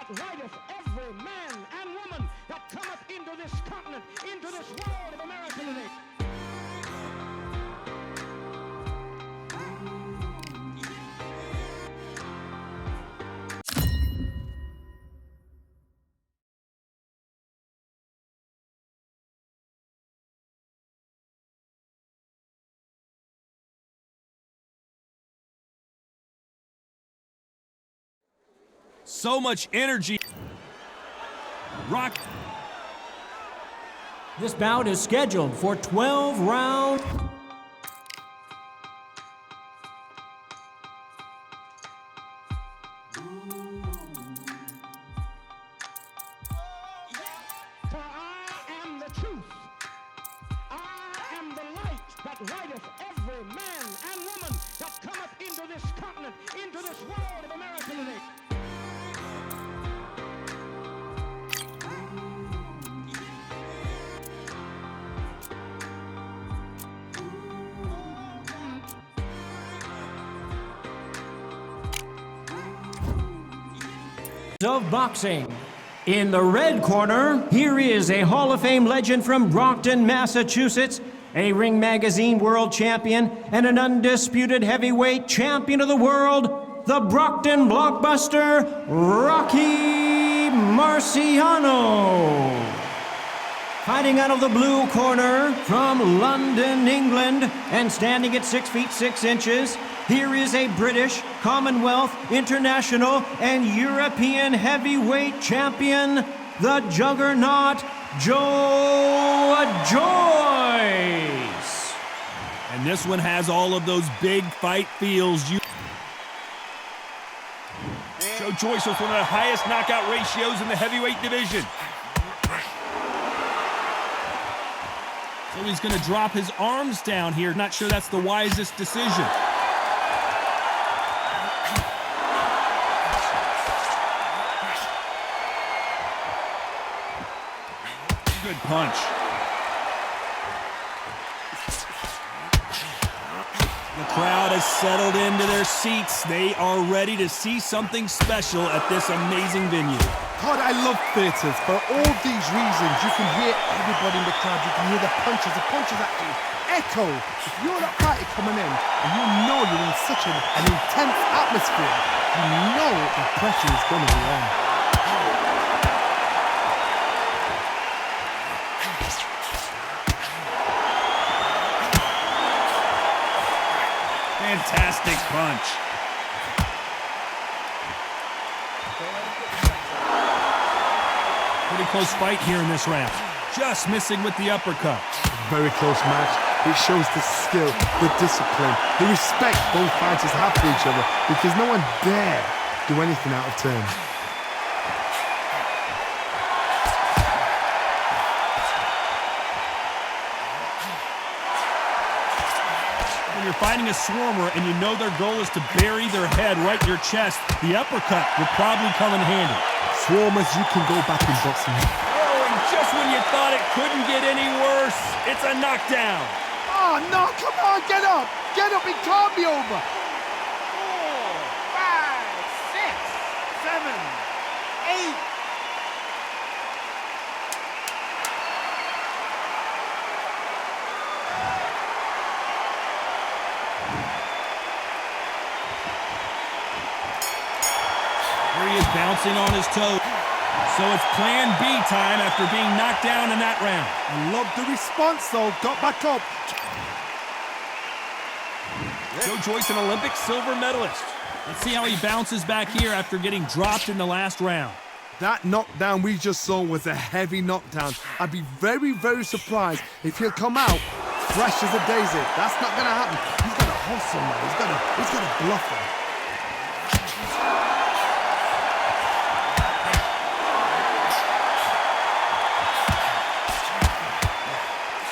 that rideth every man and woman that cometh into this continent, into this world of America today. So much energy. Rock. This bout is scheduled for 12 rounds. For I am the truth. I am the light that lighteth every man and woman that cometh into this continent, into this world of America today. Of boxing. In the red corner, here is a Hall of Fame legend from Brockton, Massachusetts, a Ring Magazine world champion, and an undisputed heavyweight champion of the world, the Brockton blockbuster, Rocky Marciano. Fighting out of the blue corner from London, England, and standing at 6 feet 6 inches, here is a British, Commonwealth, International, and European heavyweight champion, the Juggernaut, Joe Joyce. And this one has all of those big fight feels. Joe Joyce with one of the highest knockout ratios in the heavyweight division. So he's going to drop his arms down here. Not sure that's the wisest decision. Good punch. The crowd has settled into their seats. They are ready to see something special at this amazing venue. God, I love theatres. For all these reasons, you can hear everybody in the crowd. You can hear the punches actually echo. If you're that party coming in and you know you're in such an intense atmosphere, you know the pressure is going to be on. Fantastic punch. Pretty close fight here in this round. Just missing with the uppercut. Very close match. It shows the skill, the discipline, the respect both fighters have for each other, because no one dare do anything out of turn. When you're fighting a swarmer and you know their goal is to bury their head right in your chest, the uppercut will probably come in handy. Swarmers, you can go back in boxing. Oh, and just when you thought it couldn't get any worse, it's a knockdown. Oh, no, come on, get up! Get up, it can't be over! 4, 5, 6, 7, 8. Here he is bouncing on his toes. So it's plan B time after being knocked down in that round. I love the response, though. Got back up. Joe Joyce, an Olympic silver medalist. Let's see how he bounces back here after getting dropped in the last round. That knockdown we just saw was a heavy knockdown. I'd be very, very surprised if he'll come out fresh as a daisy. That's not going to happen. He's got to hustle now. He's got to bluff him.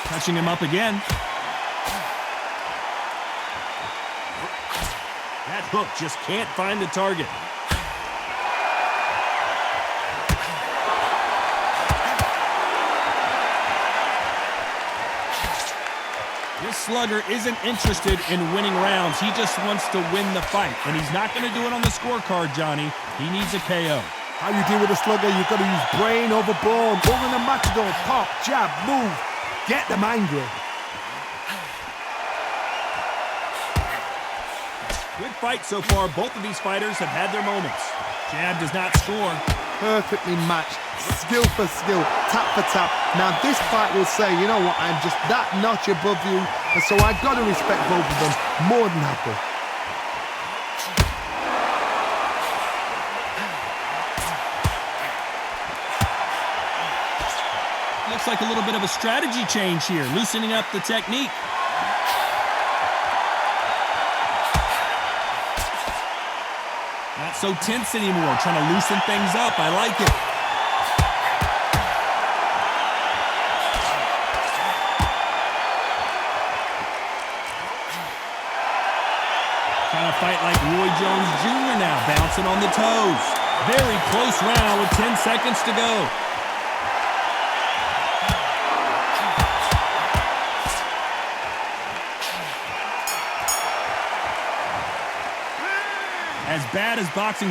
Touching him up again. That hook just can't find the target. This slugger isn't interested in winning rounds. He just wants to win the fight. And he's not going to do it on the scorecard, Johnny. He needs a KO. How you deal with a slugger, you've got to use brain over bone. Over the matador, pop, jab, move. Get them angry. Good fight so far. Both of these fighters have had their moments. Jab does not score. Perfectly matched. Skill for skill, tap for tap. Now this fight will say, you know what, I'm just that notch above you, and so I've got to respect both of them more than happy. Looks like a little bit of a strategy change here, loosening up the technique. Not so tense anymore, trying to loosen things up. I like it. Trying to fight like Roy Jones Jr. now, bouncing on the toes. Very close round with 10 seconds to go. As bad as boxing.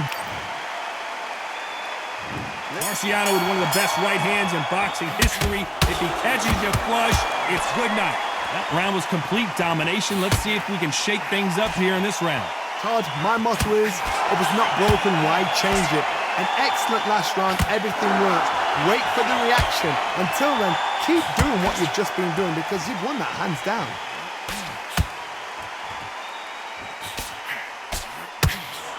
Marciano with one of the best right hands in boxing history. If he catches you flush, it's good night. That round was complete domination. Let's see if we can shake things up here in this round. Todd, my motto is, it was not broken, why change it? An excellent last round, everything works. Wait for the reaction. Until then, keep doing what you've just been doing because you've won that hands down.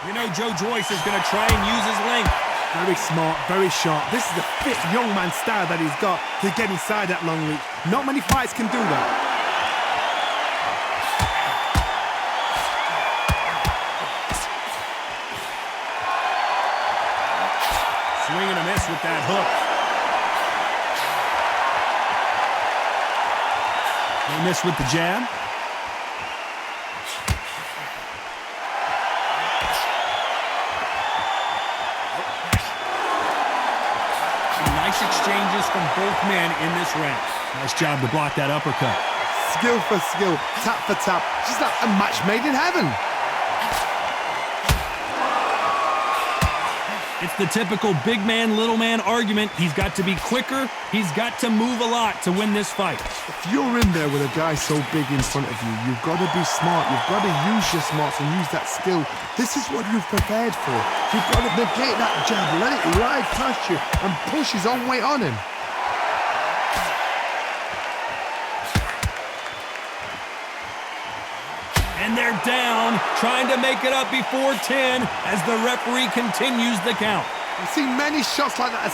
You know Joe Joyce is going to try and use his length. Very smart, very sharp. This is the fit young man style that he's got to get inside that long reach. Not many fights can do that. Swing and a miss with that hook. They miss with the jab. Nice exchanges from both men in this round. Nice job to block that uppercut. Skill for skill, tap for tap. She's like a match made in heaven. It's the typical big man, little man argument. He's got to be quicker. He's got to move a lot to win this fight. If you're in there with a guy so big in front of you, you've got to be smart. You've got to use your smarts and use that skill. This is what you've prepared for. You've got to negate that jab, let it ride past you and push his own weight on him. And they're down, trying to make it up before 10 as the referee continues the count. I've seen many shots like that. A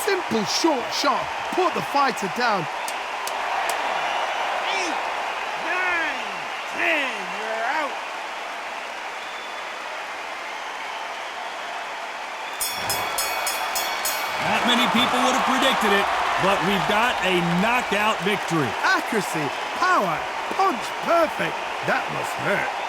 simple short shot. Put the fighter down. 8, 9, 10, you're out. Not many people would have predicted it, but we've got a knockout victory. Accuracy, power, punch, perfect. That must hurt.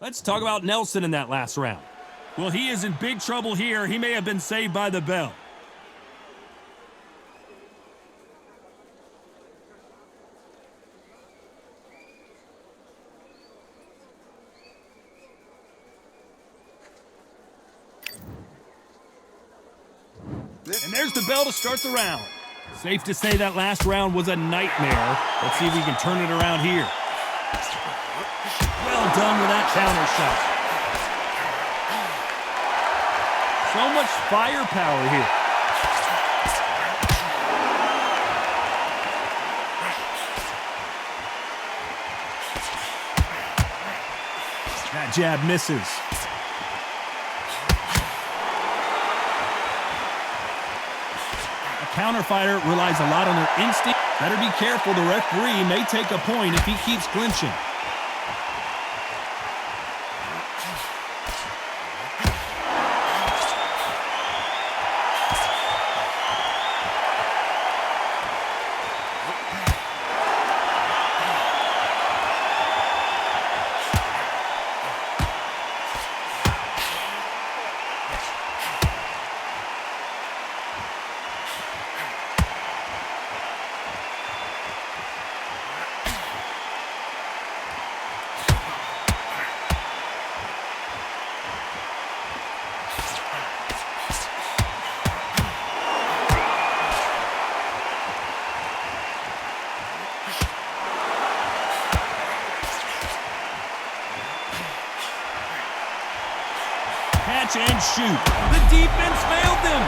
Let's talk about Nelson in that last round. Well, he is in big trouble here. He may have been saved by the bell. there's the bell to start the round. Safe to say that last round was a nightmare. Let's see if we can turn it around here. Well done with that counter shot. So much firepower here. That jab misses. A counter fighter relies a lot on their instinct. Better be careful. The referee may take a point if he keeps clinching. Catch and shoot. The defense failed them.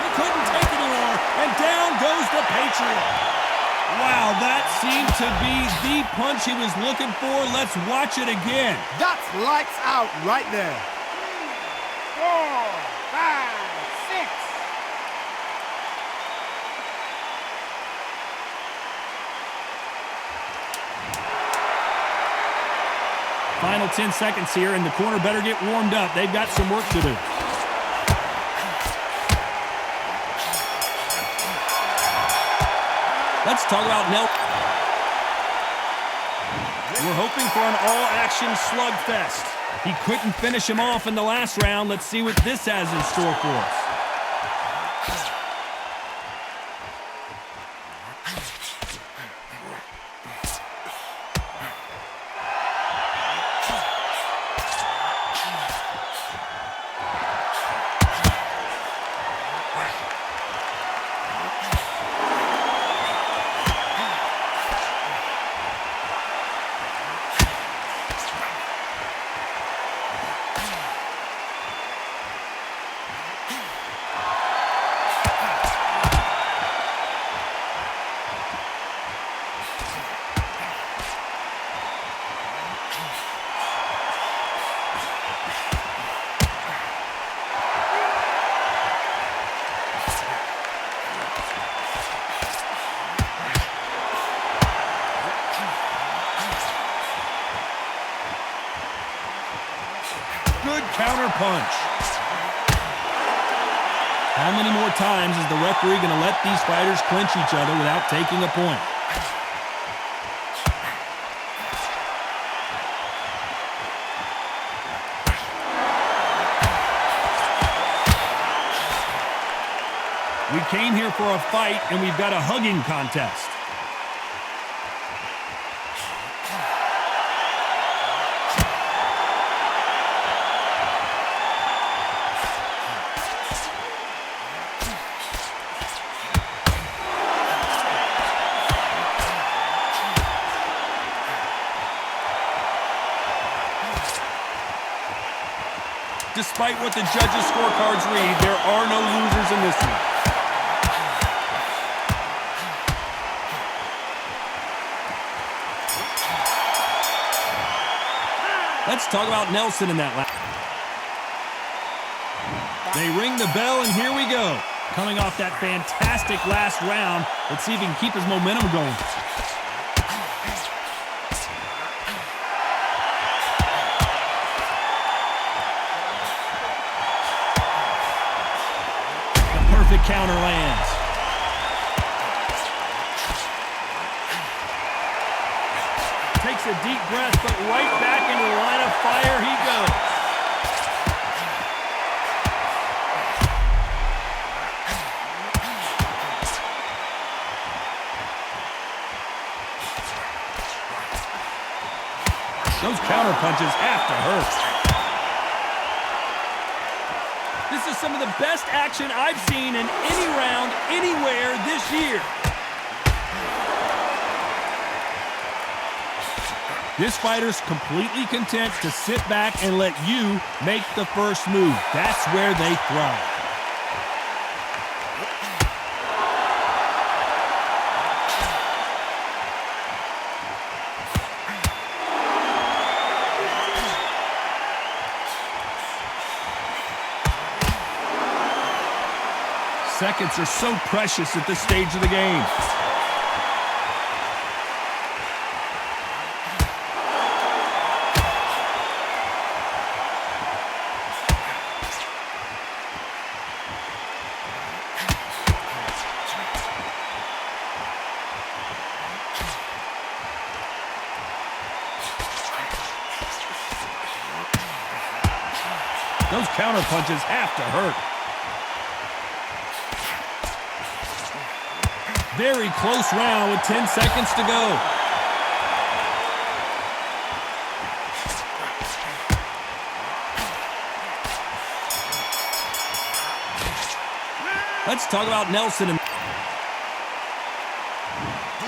He couldn't take it anymore, and down goes the Patriot. Wow, that seemed to be the punch he was looking for. Let's watch it again. That's lights out right there. 4, 5, 6. Final 10 seconds here, and the corner better get warmed up. They've got some work to do. Let's talk about Nelson. We're hoping for an all-action slugfest. He couldn't finish him off in the last round. Let's see what this has in store for us. Good counter punch. How many more times is the referee going to let these fighters clinch each other without taking a point? We came here for a fight, and we've got a hugging contest. Despite what the judges' scorecards read, there are no losers in this one. Let's talk about Nelson in that last. They ring the bell, and here we go. Coming off that fantastic last round, let's see if he can keep his momentum going. Perfect counter lands. Takes a deep breath, but right back into the line of fire he goes. Those counter punches have to hurt. This is some of the best action I've seen in any round, anywhere this year. This fighter's completely content to sit back and let you make the first move. That's where they thrive. Seconds are so precious at this stage of the game. Those counter punches have to hurt. Very close round with 10 seconds to go. Let's talk about Nelson. And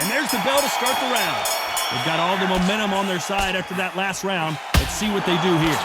there's the bell to start the round. They've got all the momentum on their side after that last round. Let's see what they do here.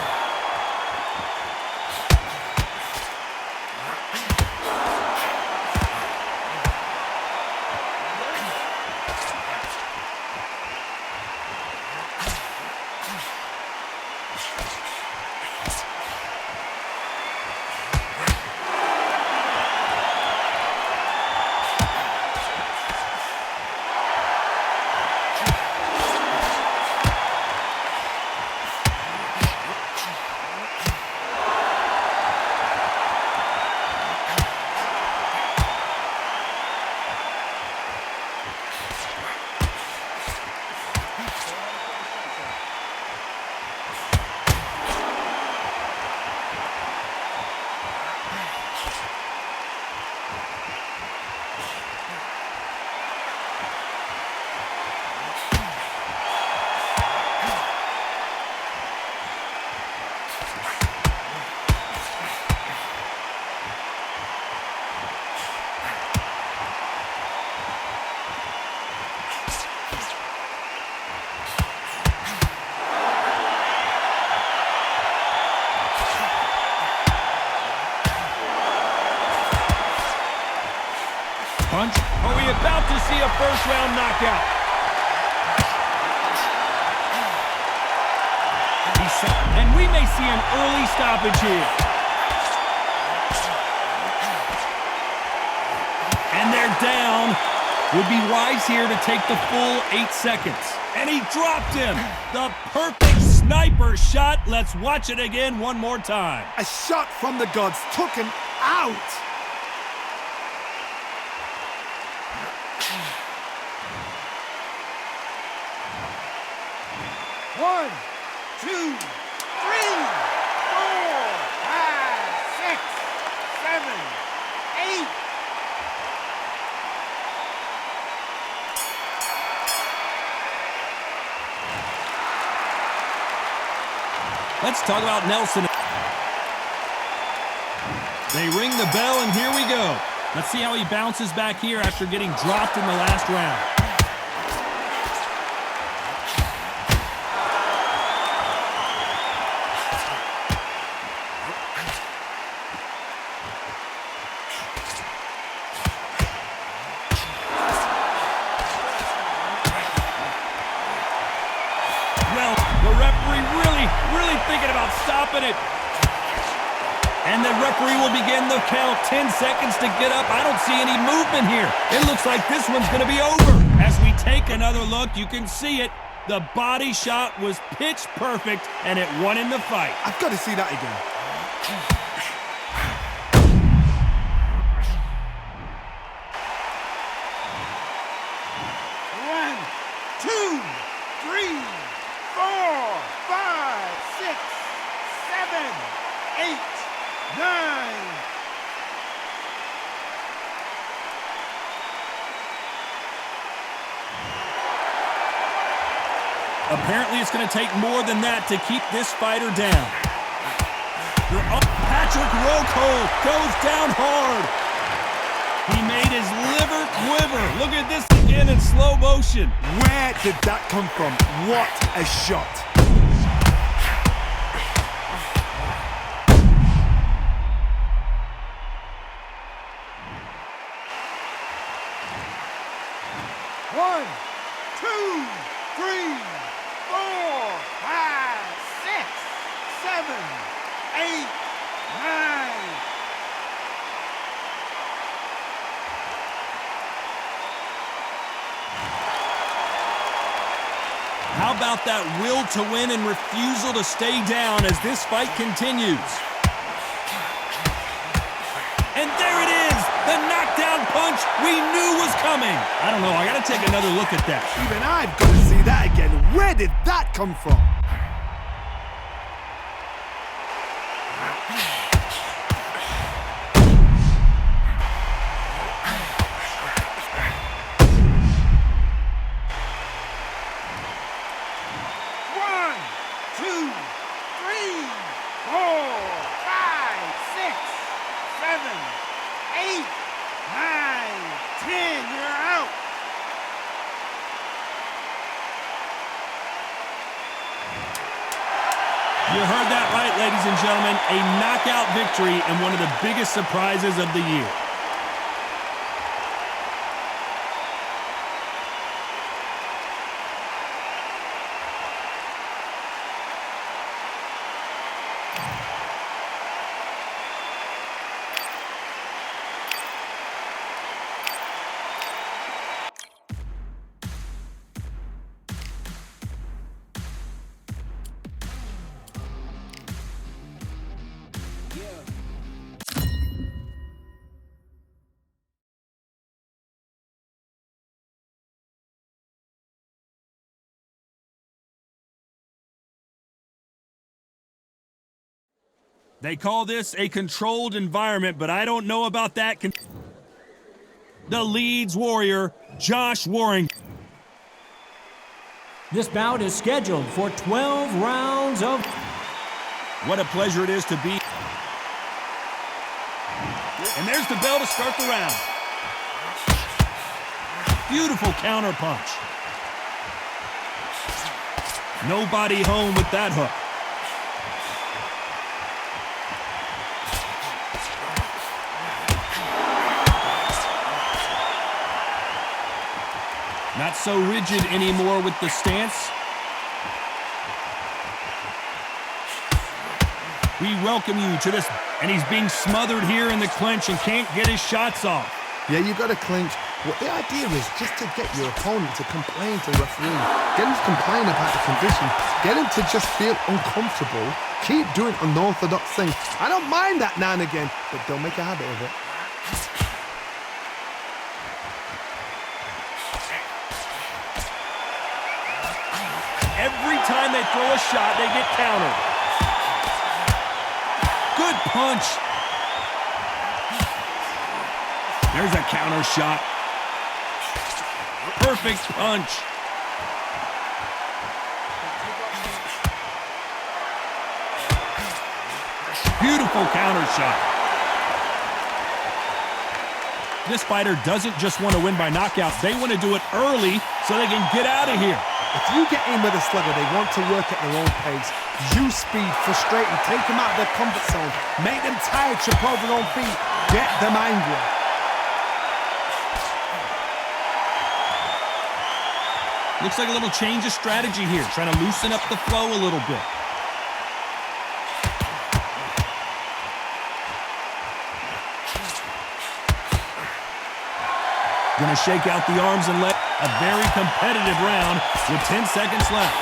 Punch. Are we about to see a first-round knockout? And we may see an early stoppage here. And they're down. Would be wise here to take the full 8 seconds. And he dropped him. The perfect sniper shot. Let's watch it again one more time. A shot from the gods took him out. One, 2, 3, 4, 5, 6, 7, 8. Let's talk about Nelson. They ring the bell, and here we go. Let's see how he bounces back here after getting dropped in the last round. Well, the referee really thinking about stopping it. And the referee will begin the count. 10 seconds to get up. I don't see any movement here. It looks like this one's going to be over. As we take another look, you can see it. The body shot was pitch perfect, and it won in the fight. I've got to see that again. One, 2, 3, 4, 5, 6, 7, 8, 9. Apparently, it's going to take more than that to keep this fighter down. Patrick Roco goes down hard. He made his liver quiver. Look at this again in slow motion. Where did that come from? What a shot. One, two, three, 4, 5, 6, 7, 8, 9. How about that will to win and refusal to stay down as this fight continues? And there it is, the knockdown punch we knew was coming. I don't know, I gotta take another look at that. Even I've got to see that again. Where did that come from? One, two, three, 4, 5, 6, 7, 8, 9, 10. You're out. You heard that right, ladies and gentlemen. A knockout victory and one of the biggest surprises of the year. They call this a controlled environment, but I don't know about that. The Leeds Warrior, Josh Warrington. This bout is scheduled for 12 rounds of... What a pleasure it is to be. And there's the bell to start the round. Beautiful counter punch. Nobody home with that hook. Not so rigid anymore with the stance. We welcome you to this, and he's being smothered here in the clinch and can't get his shots off. Yeah, you got to clinch. Well, the idea is just to get your opponent to complain to the referee. Get him to complain about the condition. Get him to just feel uncomfortable. Keep doing unorthodox things. I don't mind that now and again, but don't make a habit of it. Every time they throw a shot, they get countered. Good punch. There's a counter shot. Perfect punch. Beautiful counter shot. This fighter doesn't just want to win by knockout. They want to do it early so they can get out of here. If you get in with a slugger, they want to work at their own pace. Use speed, frustrate them, take them out of their comfort zone, make them tired, trip over their own feet, get them angry. Looks like a little change of strategy here, trying to loosen up the flow a little bit. Gonna shake out the arms and let a very competitive round with 10 seconds left.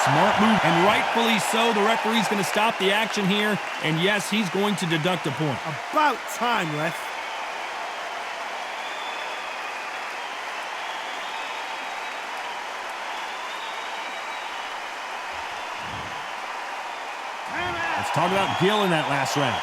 Smart move, and rightfully so. The referee's gonna stop the action here, and yes, he's going to deduct a point. About time, ref. Let's talk about Gill in that last round.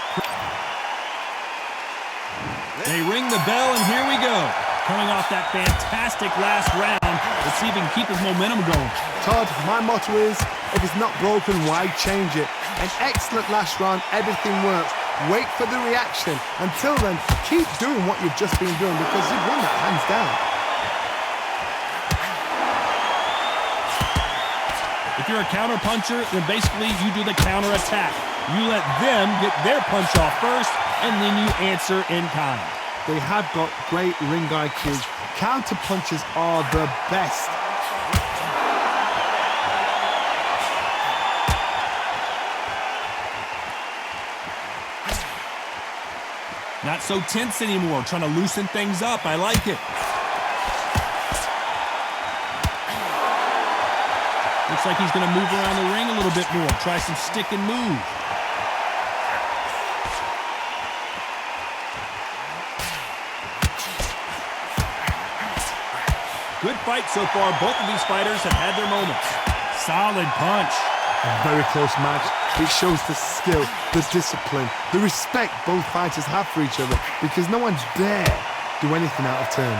They ring the bell, and here we go. Coming off that fantastic last round, let's see if he can keep his momentum going. Todd, my motto is, if it's not broken, why change it? An excellent last round, everything works. Wait for the reaction. Until then, keep doing what you've just been doing because you've won that hands down. If you're a counter puncher, then basically you do the counter attack. You let them get their punch off first, and then you answer in kind. They have got great ring IQ. Counter punches are the best. Not so tense anymore, trying to loosen things up. I like it. Looks like he's going to move around the ring a little bit more. Try some stick and move. Good fight so far. Both of these fighters have had their moments. Solid punch. A very close match. It shows the skill, the discipline, the respect both fighters have for each other because no one dare do anything out of turn.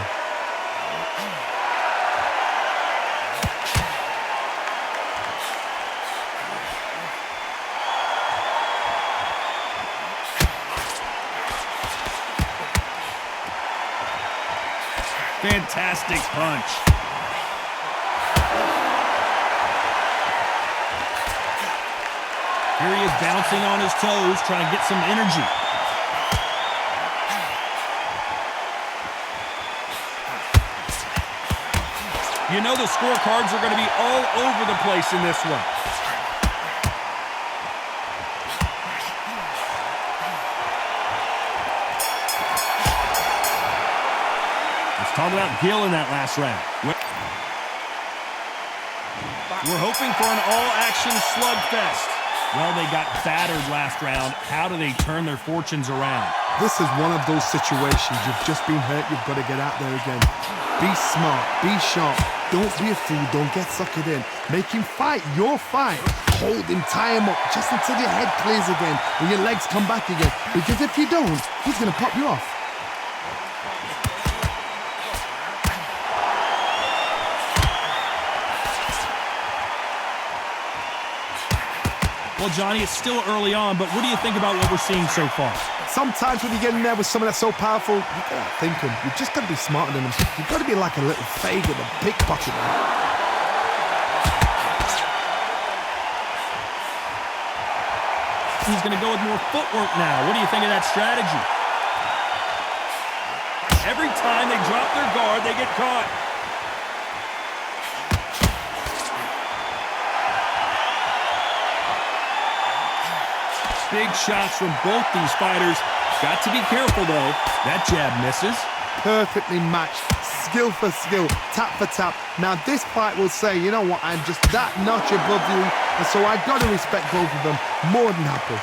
Fantastic punch. Here he is bouncing on his toes, trying to get some energy. You know the scorecards are going to be all over the place in this one. Talk about Gill in that last round. We're hoping for an all-action slugfest. Well, they got battered last round. How do they turn their fortunes around? This is one of those situations. You've just been hurt. You've got to get out there again. Be smart. Be sharp. Don't be a fool. Don't get suckered in. Make him fight your fight. Hold him. Tie him up just until your head clears again and your legs come back again. Because if you don't, he's going to pop you off. Well, Johnny, it's still early on, but what do you think about what we're seeing so far? Sometimes when you get in there with someone that's so powerful, you gotta think him. You've just got to be smarter than him. You've got to be like a little faggot, a pickpocket. He's going to go with more footwork now. What do you think of that strategy? Every time they drop their guard, they get caught. Big shots from both these fighters. Got to be careful, though. That jab misses. Perfectly matched. Skill for skill. Tap for tap. Now, this fight will say, you know what, I'm just that notch above you, and so I've got to respect both of them more than happy.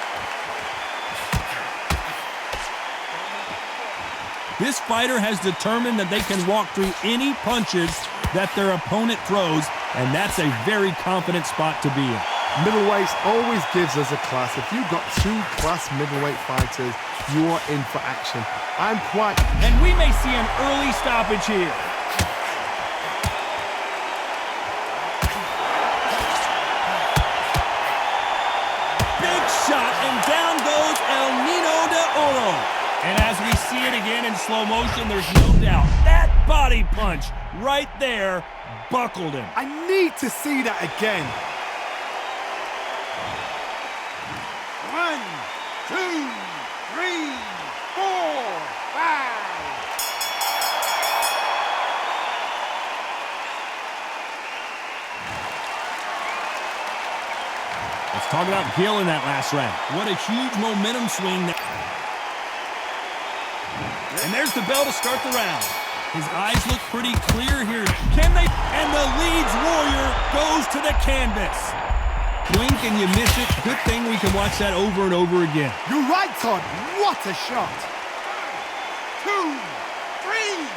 This fighter has determined that they can walk through any punches that their opponent throws, and that's a very confident spot to be in. Middleweights always gives us a class. If you've got two class middleweight fighters, you are in for action. And we may see an early stoppage here. Big shot, and down goes El Nino de Oro. And as we see it again in slow motion, there's no doubt that body punch right there buckled him. I need to see that again. 1, 2, 3, 4, 5. Let's talk about Gill in that last round. What a huge momentum swing. And there's the bell to start the round. His eyes look pretty clear here. Can they? And the Leeds Warrior goes to the canvas. Blink and you miss it. Good thing we can watch that over and over again. You're right, Todd. What a shot. 2, 3,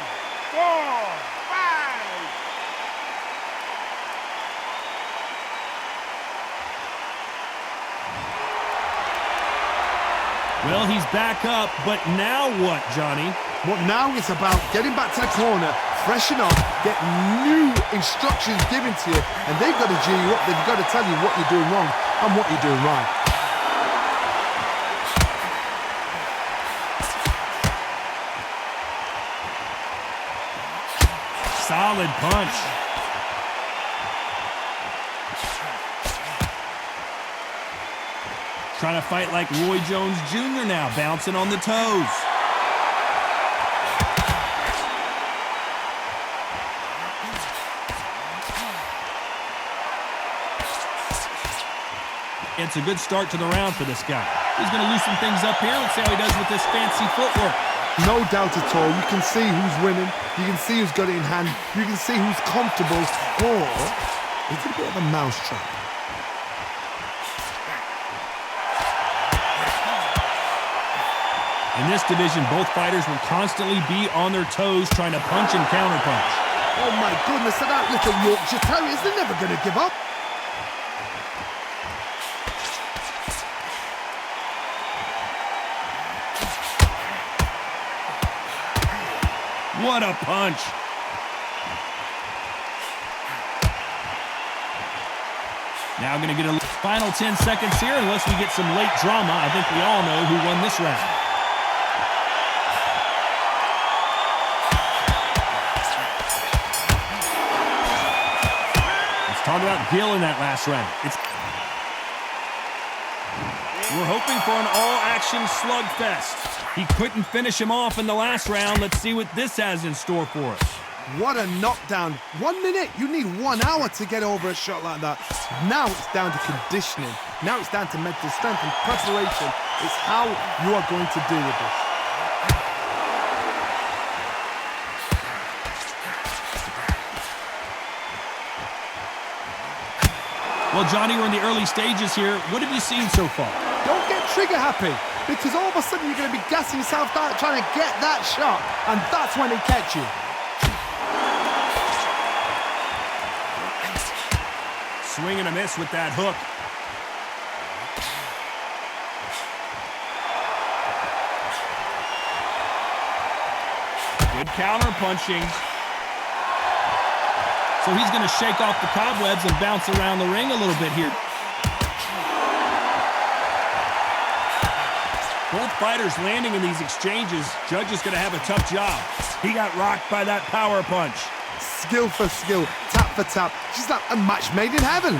4, 5. Well, he's back up, but now what, Johnny? But now it's about getting back to the corner, freshen up, get new instructions given to you, and they've got to G you up. They've got to tell you what you're doing wrong and what you're doing right. Solid punch. Trying to fight like Roy Jones Jr. now, bouncing on the toes. It's a good start to the round for this guy. He's going to loosen things up here. Let's see how he does with this fancy footwork. No doubt at all. You can see who's winning. You can see who's got it in hand. You can see who's comfortable. Or is it a bit of a mousetrap? In this division, both fighters will constantly be on their toes trying to punch and counterpunch. Oh my goodness, that little Yorkshire Terriers, they're never going to give up. What a punch. Now going to get a final 10 seconds here unless we get some late drama. I think we all know who won this round. Let's talk about Gill in that last round. We're hoping for an all-action slugfest. He couldn't finish him off in the last round. Let's see what this has in store for us. What a knockdown. 1 minute. You need 1 hour to get over a shot like that. Now it's down to conditioning. Now it's down to mental strength and preparation. It's how you are going to deal with this. Well, Johnny, we're in the early stages here. What have you seen so far? Don't get trigger happy, because all of a sudden you're going to be gassing yourself out trying to get that shot, and that's when they catch you. Swing and a miss with that hook. Good counter punching. So he's going to shake off the cobwebs and bounce around the ring a little bit here. Both fighters landing in these exchanges. Judge is going to have a tough job. He got rocked by that power punch. Skill for skill, tap for tap. Just like a match made in heaven.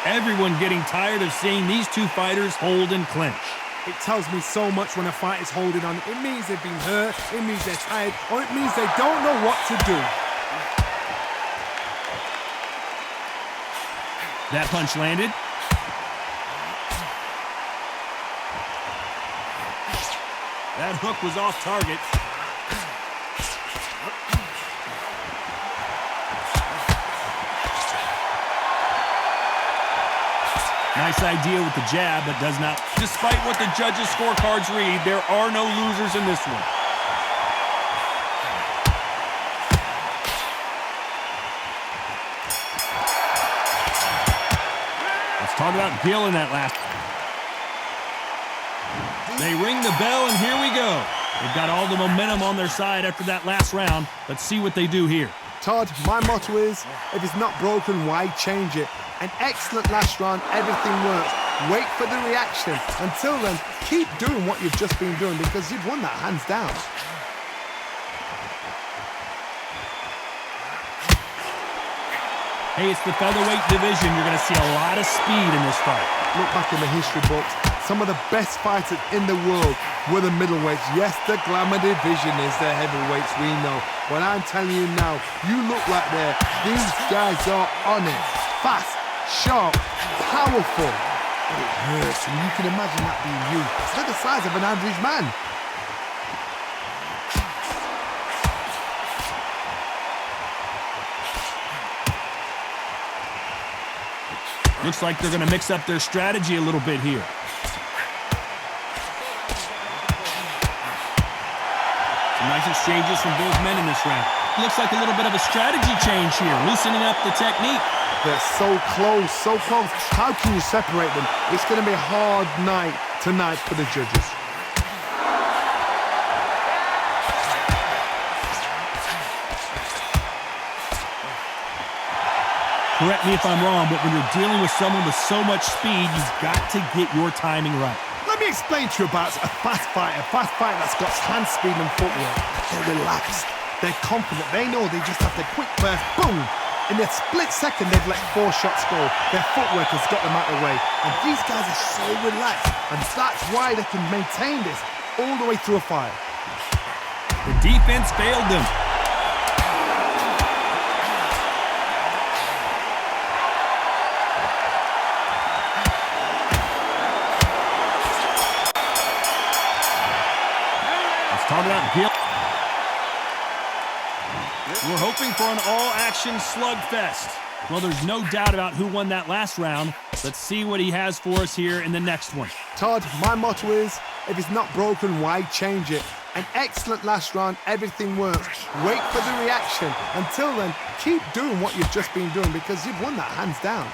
Everyone getting tired of seeing these two fighters hold and clinch. It tells me so much when a fight is holding on. It means they've been hurt, it means they're tired, or it means they don't know what to do. That punch landed. That hook was off target. Nice idea with the jab, but does not. Despite what the judges' scorecards read, there are no losers in this one. Let's talk about Gill in that last. They ring the bell, and here we go. They've got all the momentum on their side after that last round. Let's see what they do here. Todd, my motto is, if it's not broken, why change it? An excellent last round, everything works. Wait for the reaction. Until then, keep doing what you've just been doing because you've won that hands down. Hey, it's the featherweight division. You're going to see a lot of speed in this fight. Look back in the history books. Some of the best fighters in the world were the middleweights. Yes, the glamour division is the heavyweights, we know. But I'm telling you now, you look like these guys are on it. Fast, sharp, powerful. But it hurts, and you can imagine that being you. They're the size of an average man. Looks like they're going to mix up their strategy a little bit here. Some nice exchanges from both men in this round. Looks like a little bit of a strategy change here, loosening up the technique. They're so close, so close. How can you separate them? It's going to be a hard night tonight for the judges. Correct me if I'm wrong, but when you're dealing with someone with so much speed, you've got to get your timing right. Let me explain to you about a fast fighter that's got hand speed and footwork. They're relaxed. They're confident. They know they just have to quick burst, boom. In a split second, they've let 4 shots go. Their footwork has got them out of the way. And these guys are so relaxed. And that's why they can maintain this all the way through a fight. The defense failed them. Started out Gil. We're hoping for an all-action slugfest. Well, there's no doubt about who won that last round. Let's see what he has for us here in the next one. Todd, my motto is, if it's not broken, why change it? An excellent last round, everything works. Wait for the reaction. Until then, keep doing what you've just been doing because you've won that hands down.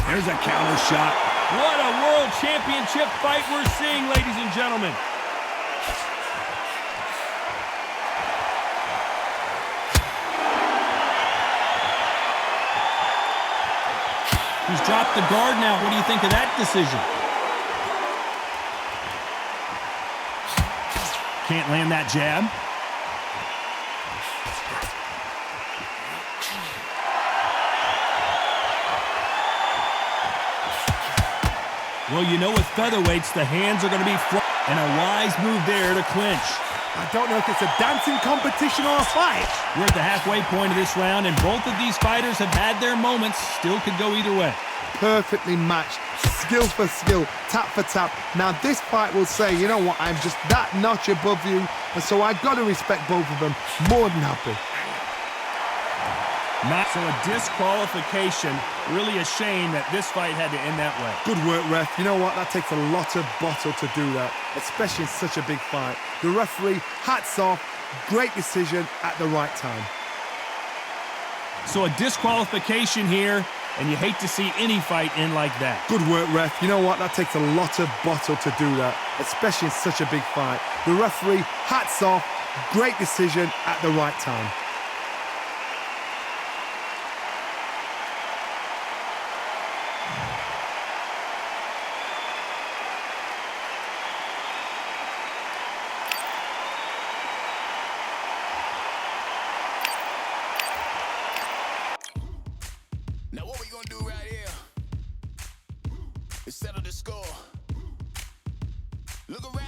There's a counter shot. What a world championship fight we're seeing, ladies and gentlemen. He's dropped the guard now. What do you think of that decision? Can't land that jab. Well, you know with featherweights, the hands are going to be front. And a wise move there to clinch. I don't know if it's a dancing competition or a fight. We're at the halfway point of this round, and both of these fighters have had their moments. Still could go either way. Perfectly matched. Skill for skill, tap for tap. Now this fight will say, you know what, I'm just that notch above you, and so I've got to respect both of them. More than happy. So a disqualification. Really a shame that this fight had to end that way. Good work, ref. You know what? That takes a lot of bottle to do that, especially in such a big fight. The referee, hats off. Great decision at the right time. So a disqualification here, and you hate to see any fight end like that. Good work, ref. You know what? That takes a lot of bottle to do that, especially in such a big fight. The referee, hats off. Great decision at the right time. Now what we gonna do right here is settle the score. Look around.